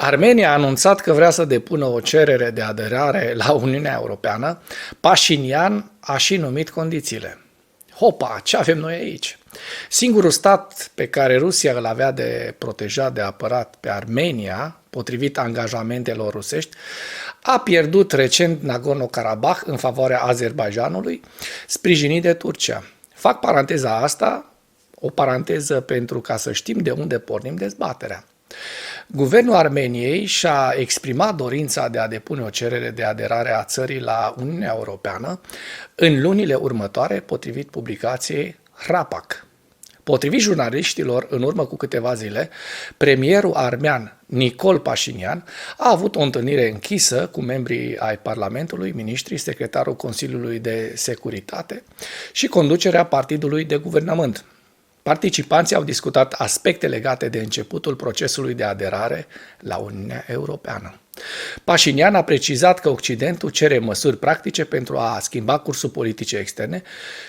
Armenia a anunțat că vrea să depună o cerere de aderare la Uniunea Europeană. Pașinian a și numit condițiile. Hopa, ce avem noi aici? Singurul stat pe care Rusia îl avea de protejat, de apărat pe Armenia, potrivit angajamentelor rusești, a pierdut recent Nagorno-Karabakh în favoarea Azerbaidjanului, sprijinit de Turcia. Fac paranteza asta, o paranteză pentru ca să știm de unde pornim dezbaterea. Guvernul Armeniei și-a exprimat dorința de a depune o cerere de aderare a țării la Uniunea Europeană în lunile următoare, potrivit publicației Hrapac. Potrivit jurnaliștilor, în urmă cu câteva zile, premierul armean Nicol Pașinian a avut o întâlnire închisă cu membrii ai Parlamentului, miniștrii, secretarul Consiliului de Securitate și conducerea partidului de guvernământ. Participanții au discutat aspecte legate de începutul procesului de aderare la Uniunea Europeană. Pașinian a precizat că Occidentul cere măsuri practice pentru a schimba cursul politicii externe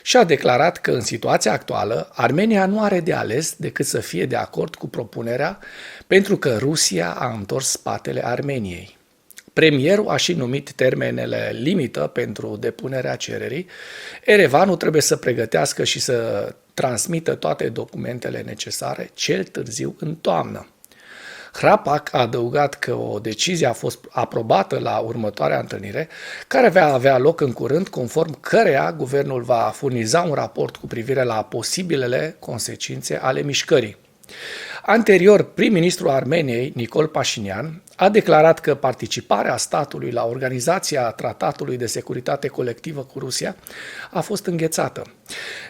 și a declarat că în situația actuală Armenia nu are de ales decât să fie de acord cu propunerea pentru că Rusia a întors spatele Armeniei. Premierul a și numit termenele limită pentru depunerea cererii. Erevanul trebuie să pregătească și să transmită toate documentele necesare cel târziu în toamnă. Hrapac a adăugat că o decizie a fost aprobată la următoarea întâlnire, care va avea loc în curând, conform căreia guvernul va furniza un raport cu privire la posibilele consecințe ale mișcării. Anterior, prim-ministrul Armeniei, Nicol Pașinian, a declarat că participarea statului la Organizația Tratatului de Securitate Colectivă cu Rusia a fost înghețată.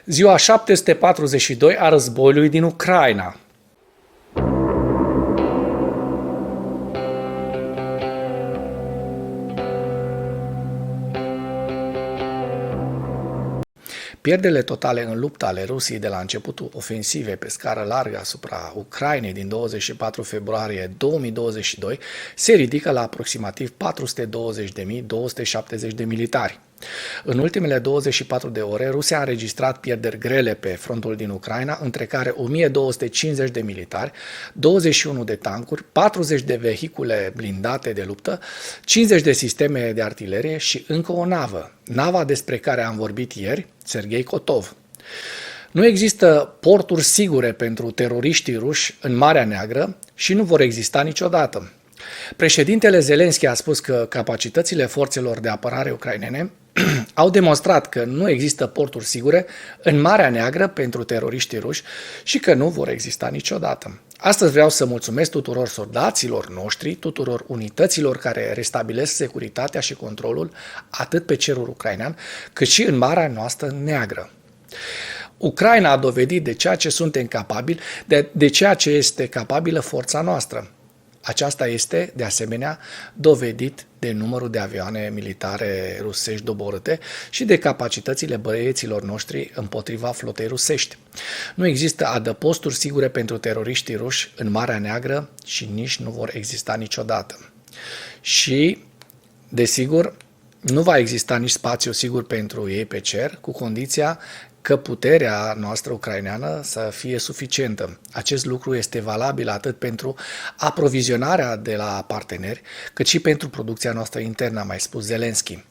Ziua 742 a războiului din Ucraina. Pierderile totale în lupta ale Rusiei de la începutul ofensivei pe scară largă asupra Ucrainei din 24 februarie 2022 se ridică la aproximativ 420.270 de militari. În ultimele 24 de ore, Rusia a înregistrat pierderi grele pe frontul din Ucraina, între care 1250 de militari, 21 de tancuri, 40 de vehicule blindate de luptă, 50 de sisteme de artilerie și încă o navă, nava despre care am vorbit ieri, Serghei Kotov. Nu există porturi sigure pentru teroriștii ruși în Marea Neagră și nu vor exista niciodată. Președintele Zelenski a spus că capacitățile forțelor de apărare ucrainene au demonstrat că nu există porturi sigure în Marea Neagră pentru teroriștii ruși și că nu vor exista niciodată. Astăzi vreau să mulțumesc tuturor soldaților noștri, tuturor unităților care restabilesc securitatea și controlul atât pe cerul ucrainean, cât și în Marea noastră Neagră. Ucraina a dovedit de ceea ce suntem capabili, de ceea ce este capabilă forța noastră. Aceasta este, de asemenea, dovedit de numărul de avioane militare rusești doborâte și de capacitățile băieților noștri împotriva flotei rusești. Nu există adăposturi sigure pentru teroriștii ruși în Marea Neagră și nici nu vor exista niciodată. Și, desigur, nu va exista nici spațiu sigur pentru ei pe cer, cu condiția că puterea noastră ucraineană să fie suficientă. Acest lucru este valabil atât pentru aprovizionarea de la parteneri, cât și pentru producția noastră internă, a mai spus Zelenski.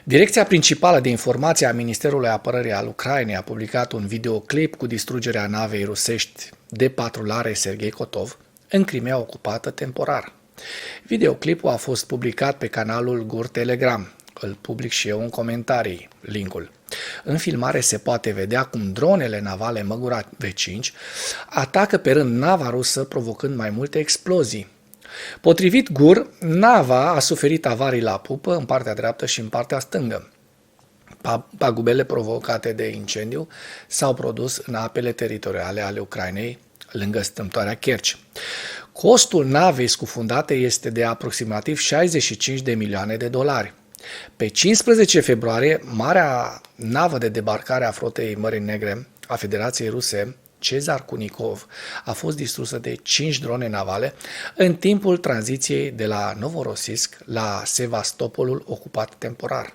Direcția principală de informație a Ministerului Apărării al Ucrainei a publicat un videoclip cu distrugerea navei rusești de patrulare Serghei Kotov în Crimea ocupată temporar. Videoclipul a fost publicat pe canalul Gur Telegram. Îl public și eu în comentarii, linkul. În filmare se poate vedea cum dronele navale Măgura V5 atacă pe rând nava rusă, provocând mai multe explozii. Potrivit Gur, nava a suferit avarii la pupă în partea dreaptă și în partea stângă. Pagubele provocate de incendiu s-au produs în apele teritoriale ale Ucrainei, lângă strâmtoarea Kerch. Costul navei scufundate este de aproximativ 65 de milioane de dolari. Pe 15 februarie, marea navă de debarcare a flotei Mării Negre a Federației Ruse, Cezar Kunikov, a fost distrusă de 5 drone navale în timpul tranziției de la Novorossiysk la Sevastopolul ocupat temporar.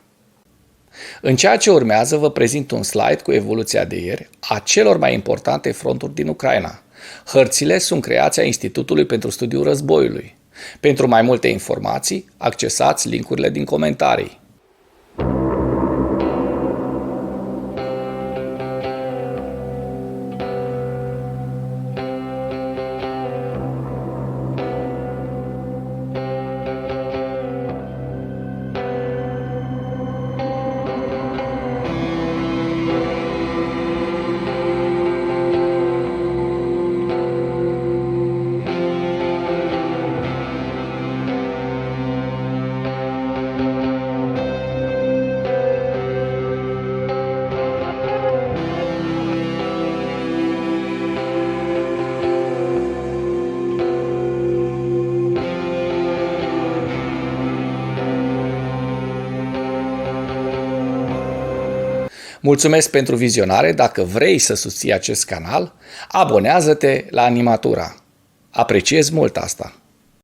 În ceea ce urmează vă prezint un slide cu evoluția de ieri a celor mai importante fronturi din Ucraina. Hărțile sunt creația Institutului pentru Studiul Războiului. Pentru mai multe informații, accesați linkurile din comentarii. Mulțumesc pentru vizionare. Dacă vrei să susții acest canal, abonează-te la Animatura. Apreciez mult asta.